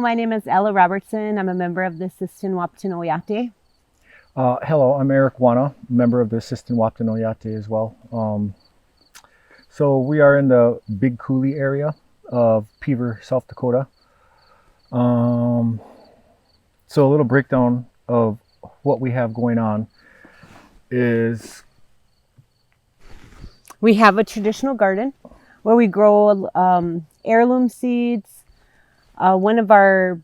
my name is Ella Robertson. I'm a member of the Sistine Wapton Oyate. Hello, I'm Eric Wana, member of the Sistine Wapton Oyate as well. So we are in the Big Coulee area of Beaver, South Dakota. So a little breakdown of what we have going on is We have a traditional garden where we grow heirloom seeds. One of our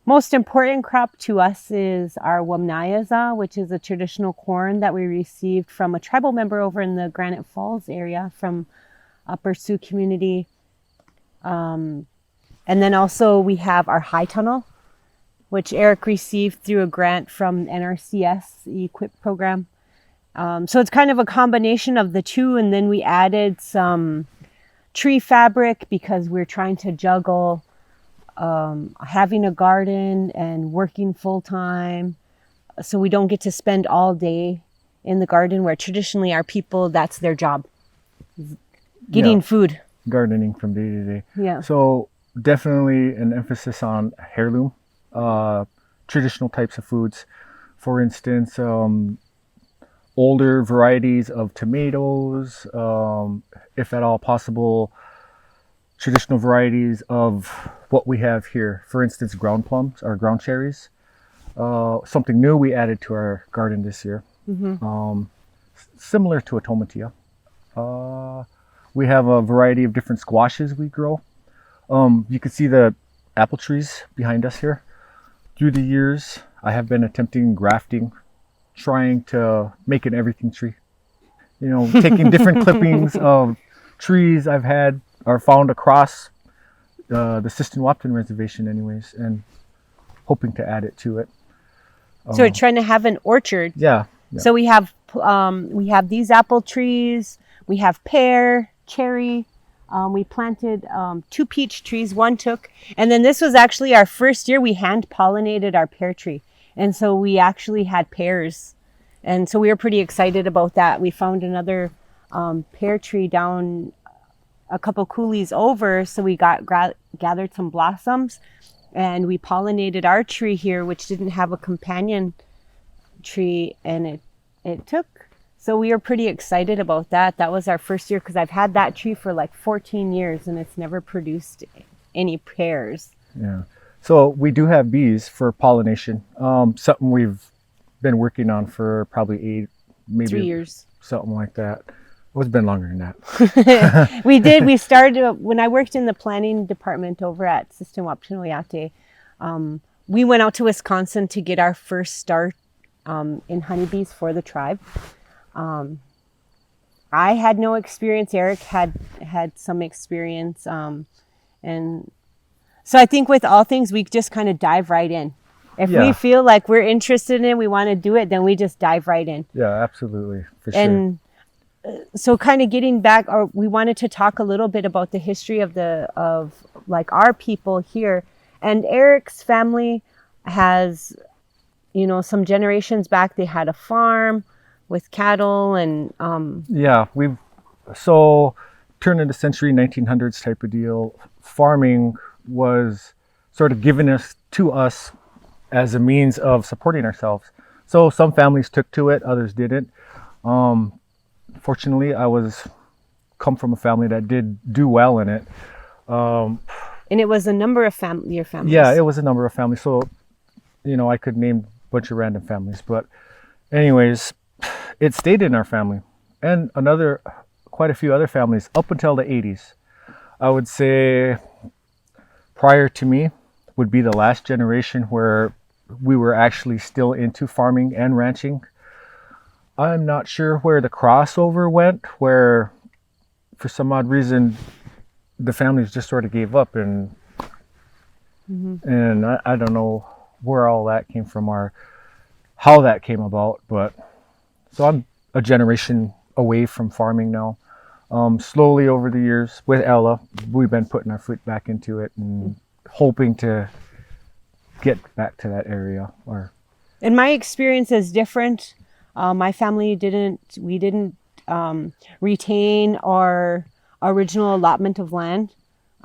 most important crop to us is our Wamnayaza, which is a traditional corn that we received from a tribal member over in the Granite Falls area from Upper Sioux community. And then also we have our high tunnel, which Eric received through a grant from NRCS, the EQUIP program. So it's kind of a combination of the two. And then we added some tree fabric because we're trying to juggle having a garden and working full time. So we don't get to spend all day in the garden where traditionally our people, that's their job, getting food. Gardening from day to day. Yeah. So definitely an emphasis on heirloom, traditional types of foods. For instance, older varieties of tomatoes, if at all possible, traditional varieties of what we have here. For instance, ground plums or ground cherries. Something new we added to our garden this year. Similar to a tomatillo. We have a variety of different squashes we grow. You can see the apple trees behind us here. Through the years, I have been attempting grafting, trying to make an everything tree. You know, taking different clippings of trees I've had or found across the Sistine Wapton Reservation anyways, and hoping to add it to it. So we're trying to have an orchard. Yeah. So we have these apple trees, we have pear, cherry, we planted 2 peach trees, one took, and then this was actually our first year we hand pollinated our pear tree. And so we actually had pears. And so we were pretty excited about that. We found another pear tree down a couple coulees over. So we gathered some blossoms and we pollinated our tree here, which didn't have a companion tree, and it took. So we were pretty excited about that. That was our first year because I've had that tree for like 14 years and it's never produced any pears. Yeah. So we do have bees for pollination. Something we've been working on for probably 3 years. Something like that. It's been longer than that. We started when I worked in the planning department over at Sistine Wapton Oyate. We went out to Wisconsin to get our first start in honeybees for the tribe. I had no experience. Eric had some experience. And so I think with all things, we just kind of dive right in. If we feel like we're interested in it, we want to do it, then we just dive right in. Yeah, absolutely. For sure. So kind of getting back, or we wanted to talk a little bit about the history of like our people here. And Eric's family has, some generations back, they had a farm with cattle and so turn of the century 1900s type of deal. Farming was sort of given to us as a means of supporting ourselves. So some families took to it, others didn't. Fortunately, I come from a family that did do well in it. And it was a number of your families. Yeah, it was a number of families. So, I could name a bunch of random families. But anyways, it stayed in our family. And quite a few other families up until the 80s. I would say prior to me would be the last generation where we were actually still into farming and ranching. I'm not sure where the crossover went, where for some odd reason the families just sort of gave up, and I don't know where all that came from or how that came about, but so I'm a generation away from farming now. Slowly over the years with Ella, we've been putting our foot back into it and hoping to get back to that area. And my experience is different. My family didn't retain our original allotment of land.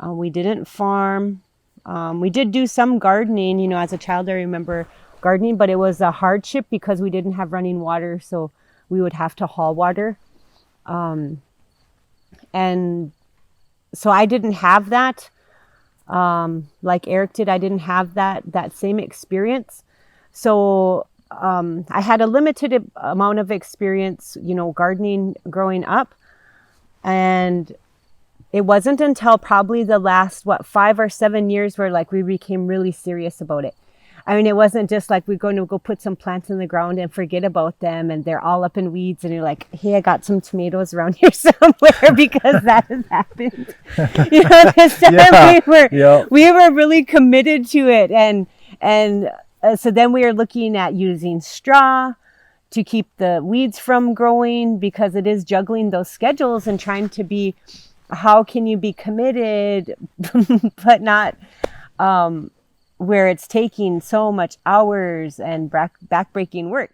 We didn't farm. We did do some gardening, you know, as a child. I remember gardening, but it was a hardship because we didn't have running water, so we would have to haul water. And so I didn't have that. Like Eric did, I didn't have that same experience. So I had a limited amount of experience, you know, gardening growing up. And it wasn't until probably the last, 5 or 7 years where like we became really serious about it. I mean, it wasn't just like we're going to go put some plants in the ground and forget about them and they're all up in weeds and you're like, hey, I got some tomatoes around here somewhere, because that has happened. You know, this time we were really committed to it. And so then we were looking at using straw to keep the weeds from growing, because it is juggling those schedules and trying to be, how can you be committed, but not, where it's taking so much hours and backbreaking work.